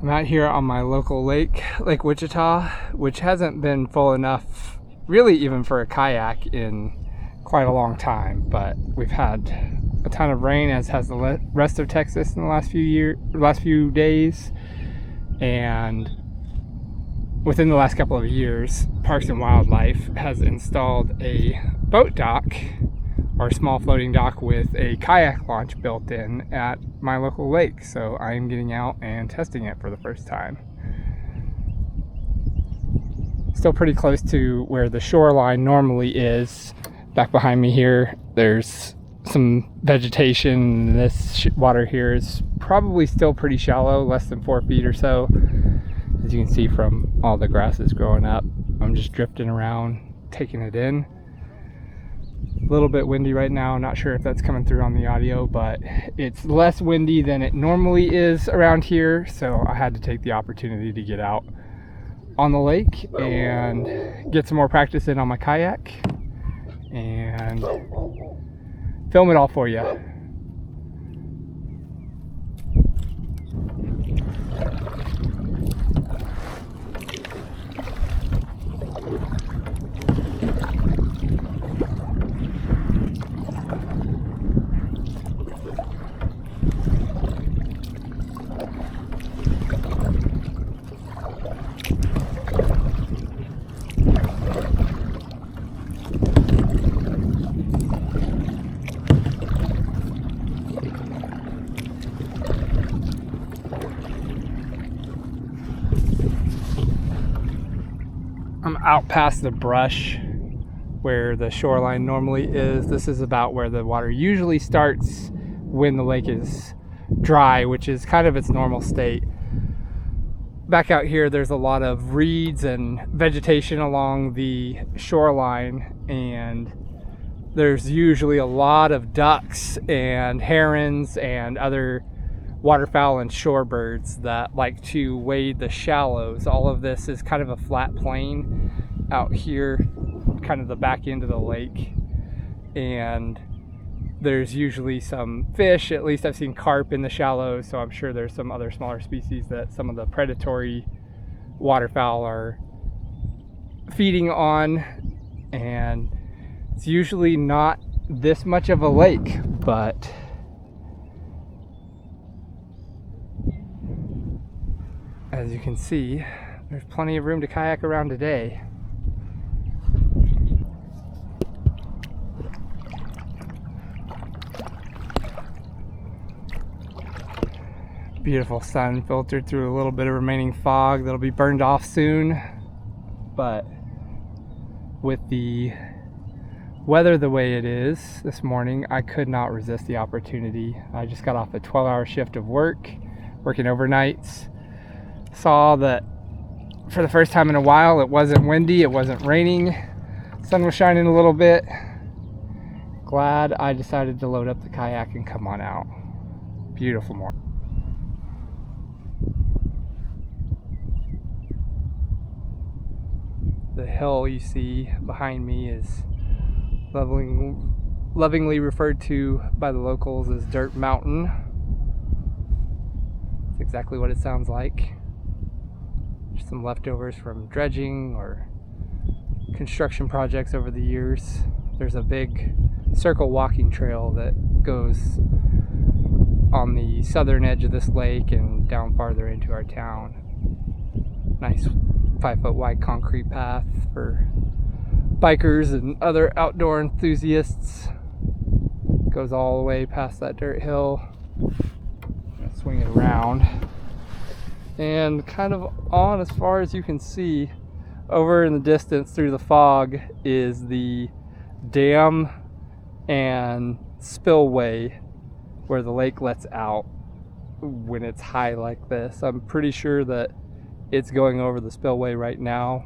I'm out here on my local lake, Lake Wichita, which hasn't been full enough, really even for a kayak, in quite a long time. But we've had a ton of rain, as has the rest of Texas in the last few days. And within the last couple of years, Parks and Wildlife has installed a boat dock, or small floating dock, with a kayak launch built in at my local lake. So I am getting out and testing it for the first time. Still pretty close to where the shoreline normally is. Back behind me here, there's some vegetation. This water here is probably still pretty shallow, less than 4 feet or so. As you can see from all the grasses growing up, I'm just drifting around, taking it in. A little bit windy right now, not sure if that's coming through on the audio, but it's less windy than it normally is around here, so I had to take the opportunity to get out on the lake and get some more practice in on my kayak and film it all for you. I'm out past the brush where the shoreline normally is. This is about where the water usually starts when the lake is dry, which is kind of its normal state. Back out here, there's a lot of reeds and vegetation along the shoreline, and there's usually a lot of ducks and herons and other waterfowl and shorebirds that like to wade the shallows. All of this is kind of a flat plain out here, kind of the back end of the lake, and there's usually some fish. At least I've seen carp in the shallows, so I'm sure there's some other smaller species that some of the predatory waterfowl are feeding on. And it's usually not this much of a lake, but as you can see, there's plenty of room to kayak around today. Beautiful sun filtered through a little bit of remaining fog that'll be burned off soon. But with the weather the way it is this morning, I could not resist the opportunity. I just got off a 12-hour shift of work, working overnights. Saw that for the first time in a while it wasn't windy, it wasn't raining, sun was shining a little bit. Glad I decided to load up the kayak and come on out. Beautiful morning. The hill you see behind me is lovingly referred to by the locals as Dirt Mountain. It's exactly what it sounds like. Some leftovers from dredging or construction projects over the years. There's a big circle walking trail that goes on the southern edge of this lake and down farther into our town. Nice 5-foot wide concrete path for bikers and other outdoor enthusiasts. Goes all the way past that dirt hill. Swing it around. And kind of on as far as you can see, over in the distance through the fog, is the dam and spillway where the lake lets out when it's high like this. I'm pretty sure that it's going over the spillway right now.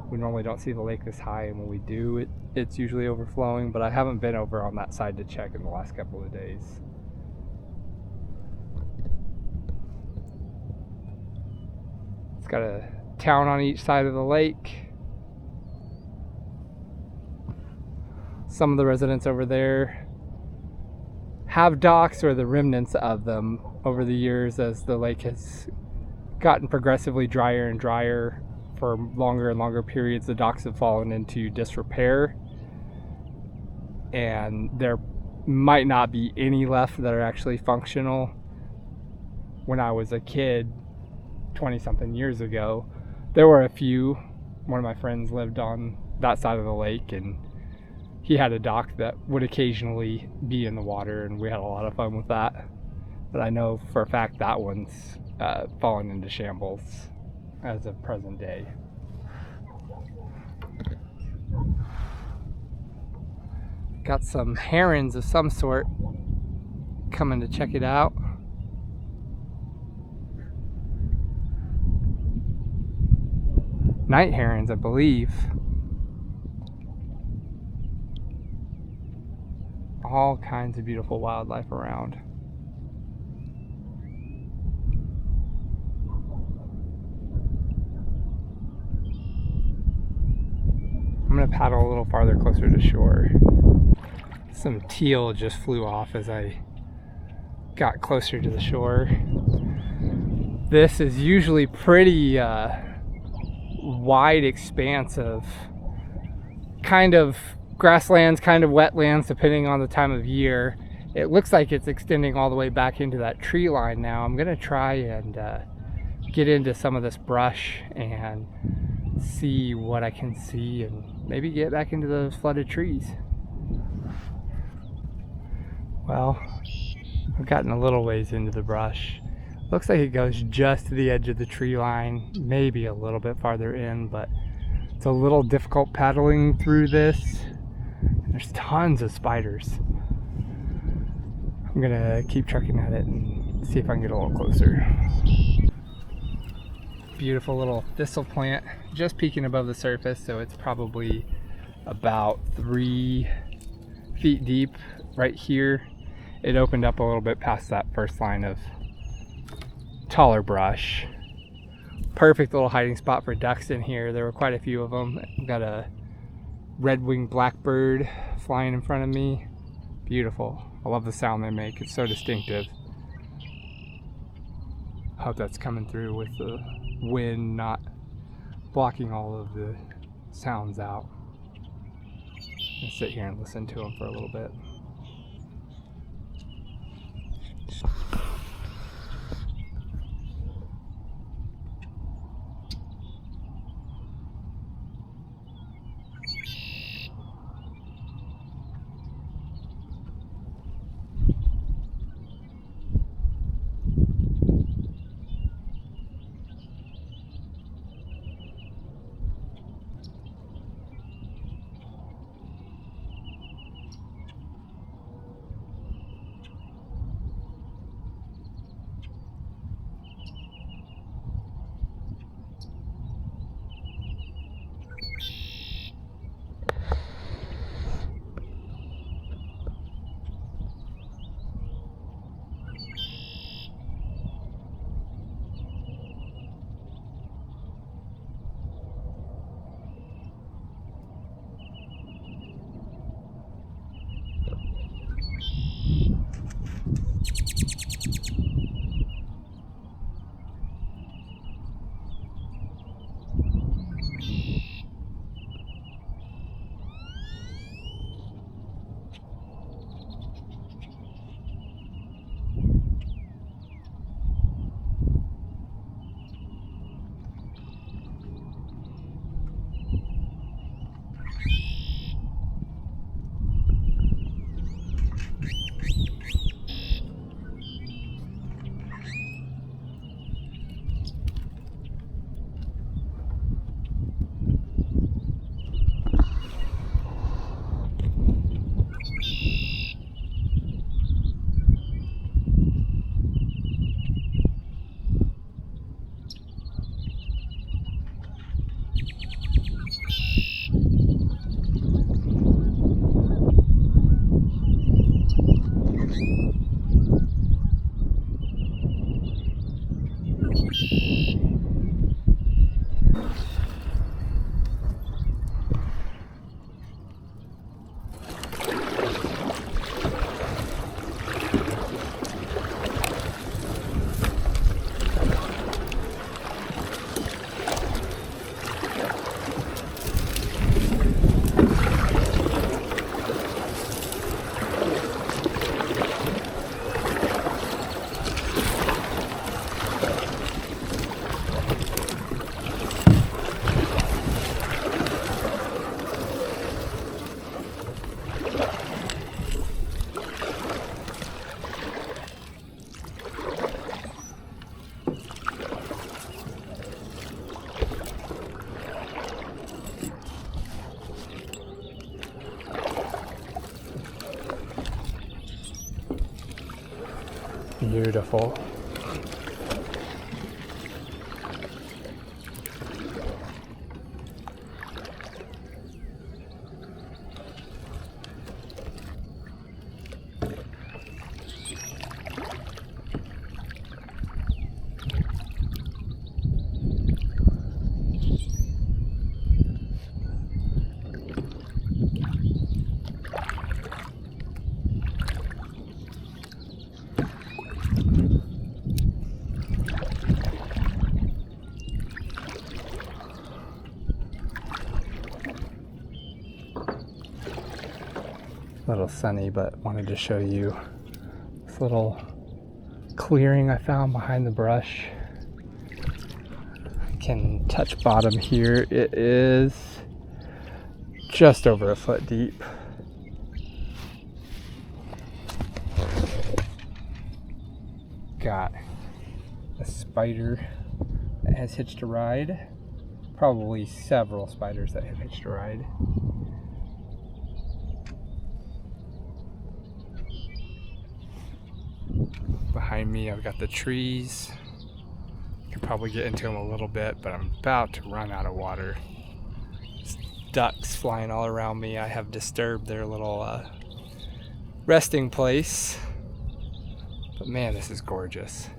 We normally don't see the lake this high, and when we do, it's usually overflowing, but I haven't been over on that side to check in the last couple of days. It's got a town on each side of the lake. Some of the residents over there have docks, or the remnants of them, over the years as the lake has gotten progressively drier and drier for longer and longer periods. The docks have fallen into disrepair, and there might not be any left that are actually functional. When I was a kid 20 something years ago, there were a few. One of my friends lived on that side of the lake, and he had a dock that would occasionally be in the water, and we had a lot of fun with that. But I know for a fact that one's fallen into shambles as of present day. Got some herons of some sort coming to check it out. Night herons, I believe. All kinds of beautiful wildlife around. I'm gonna paddle a little farther closer to shore. Some teal just flew off as I got closer to the shore. This is usually pretty wide expanse of kind of grasslands, kind of wetlands, depending on the time of year. It looks like it's extending all the way back into that tree line now. I'm gonna try and get into some of this brush and see what I can see, and maybe get back into those flooded trees. Well, I've gotten a little ways into the brush. Looks like it goes just to the edge of the tree line, maybe a little bit farther in, but it's a little difficult paddling through this. There's tons of spiders. I'm gonna keep trucking at it and see if I can get a little closer. Beautiful little thistle plant, just peeking above the surface, so it's probably about 3 feet deep right here. It opened up a little bit past that first line of taller brush. Perfect little hiding spot for ducks in here. There were quite a few of them. Got a red-winged blackbird flying in front of me. Beautiful. I love the sound they make. It's so distinctive. I hope that's coming through with the wind not blocking all of the sounds out. I'm gonna sit here and listen to them for a little bit. Beautiful. A little sunny, but wanted to show you this little clearing I found behind the brush. I can touch bottom here. It is just over a foot deep. Got a spider that has hitched a ride. Probably several spiders that have hitched a ride. Behind me, I've got the trees. Could probably get into them a little bit, but I'm about to run out of water. There's ducks flying all around me. I have disturbed their little resting place. But man, this is gorgeous.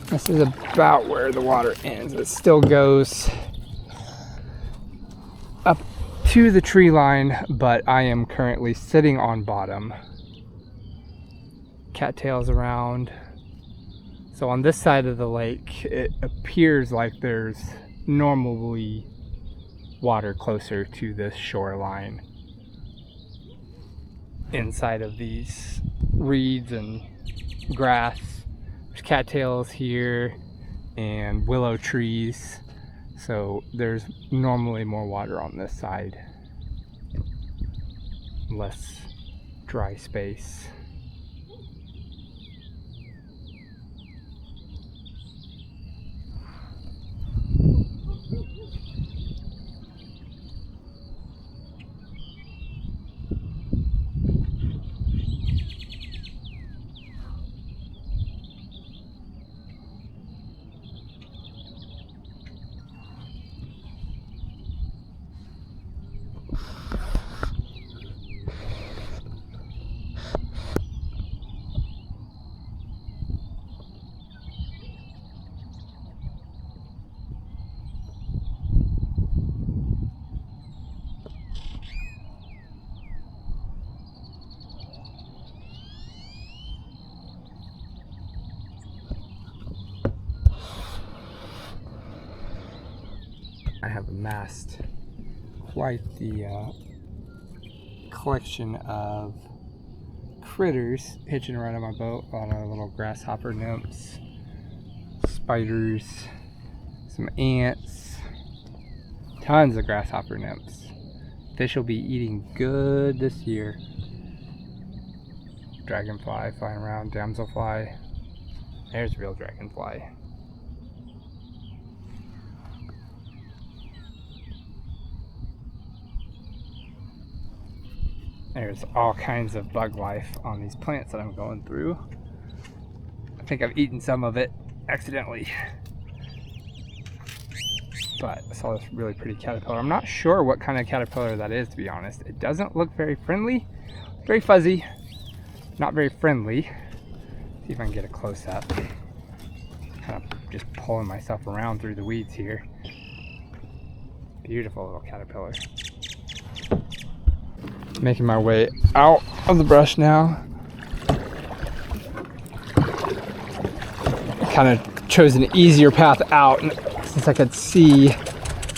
This is about where the water ends. It still goes up to the tree line, but I am currently sitting on bottom. Cattails around. So on this side of the lake, it appears like there's normally water closer to this shoreline. Inside of these reeds and grass. There's cattails here and willow trees, so there's normally more water on this side, less dry space. I have amassed quite the collection of critters hitching around on my boat. A lot of little grasshopper nymphs, spiders, some ants, tons of grasshopper nymphs. Fish will be eating good this year. Dragonfly flying around, damselfly. There's a real dragonfly. There's all kinds of bug life on these plants that I'm going through. I think I've eaten some of it accidentally. But I saw this really pretty caterpillar. I'm not sure what kind of caterpillar that is, to be honest. It doesn't look very friendly. Very fuzzy. Not very friendly. See if I can get a close up. Kind just pulling myself around through the weeds here. Beautiful little caterpillar. Making my way out of the brush now. Kind of chose an easier path out since I could see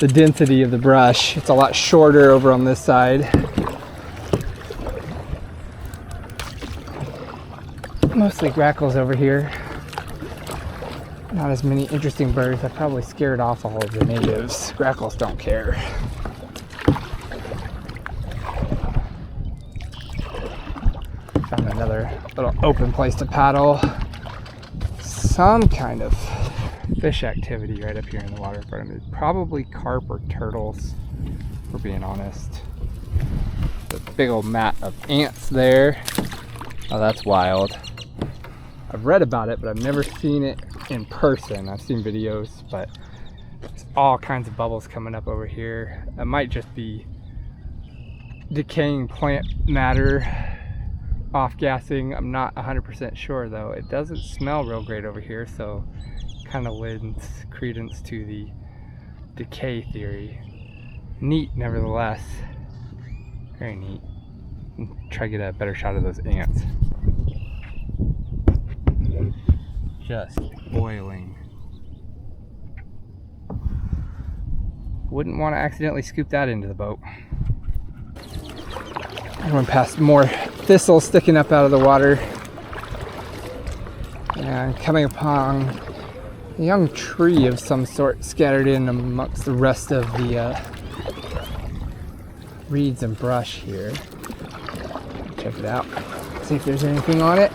the density of the brush. It's a lot shorter over on this side. Mostly grackles over here. Not as many interesting birds. I probably scared off all of the natives. Grackles don't care. Found another little open place to paddle. Some kind of fish activity right up here in the water in front of me. Probably carp or turtles, for being honest. The big old mat of ants there. Oh, that's wild. I've read about it, but I've never seen it in person. I've seen videos, but there's all kinds of bubbles coming up over here. It might just be decaying plant matter off-gassing. I'm not 100% sure though. It doesn't smell real great over here, so kind of lends credence to the decay theory. Neat nevertheless. Very neat. Try to get a better shot of those ants. Just boiling. Wouldn't want to accidentally scoop that into the boat. I went past more thistles sticking up out of the water and coming upon a young tree of some sort scattered in amongst the rest of the reeds and brush here. Check it out, see if there's anything on it.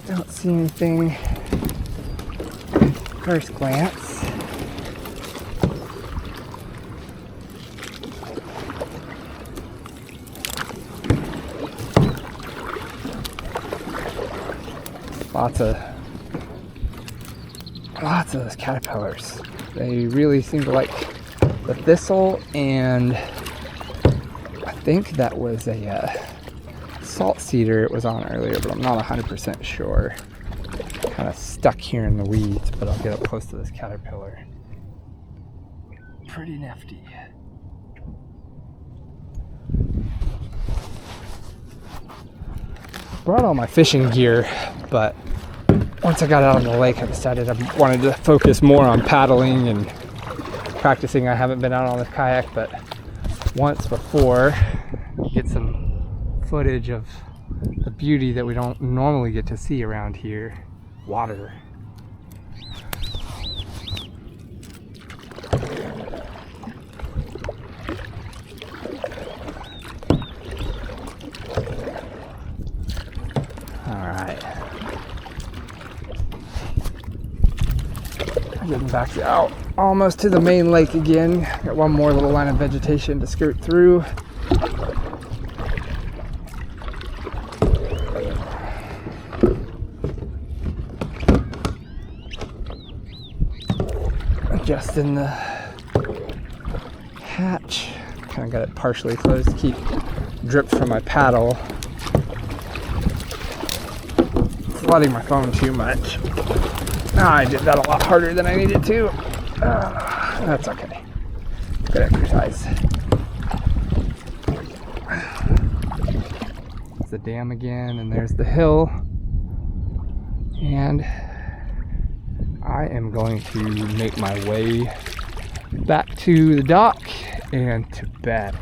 Don't see anything at first glance. Lots of those caterpillars. They really seem to like the thistle, and I think that was a salt cedar it was on earlier, but I'm not 100% sure. Kind of stuck here in the weeds, but I'll get up close to this caterpillar. Pretty nifty. Brought all my fishing gear, but once I got out on the lake, I decided I wanted to focus more on paddling and practicing. I haven't been out on this kayak but once before. Get some footage of the beauty that we don't normally get to see around here. Water. Alright. Getting back out almost to the main lake again. Got one more little line of vegetation to skirt through. Adjusting the hatch. Kind of got it partially closed to keep drip from my paddle. Flooding my phone too much. I did that a lot harder than I needed to. That's okay. Good exercise. There's the dam again, and there's the hill. And I am going to make my way back to the dock and to bed.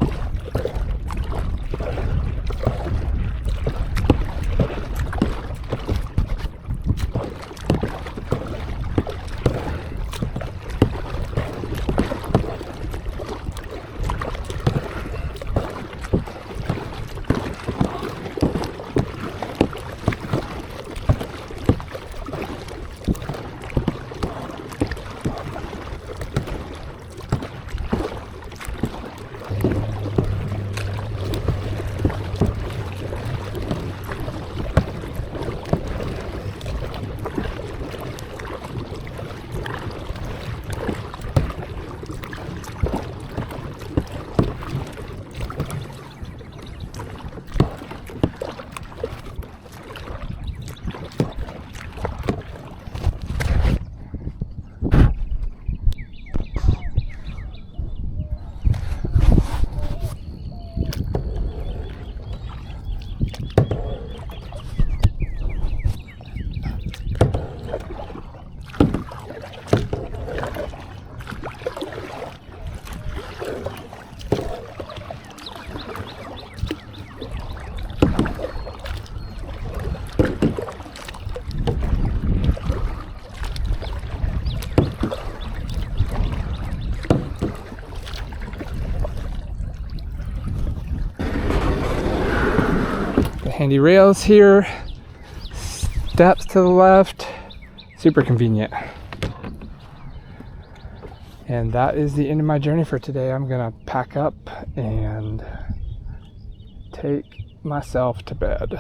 handy rails here, steps to the left, super convenient. And that is the end of my journey for today. I'm gonna pack up and take myself to bed.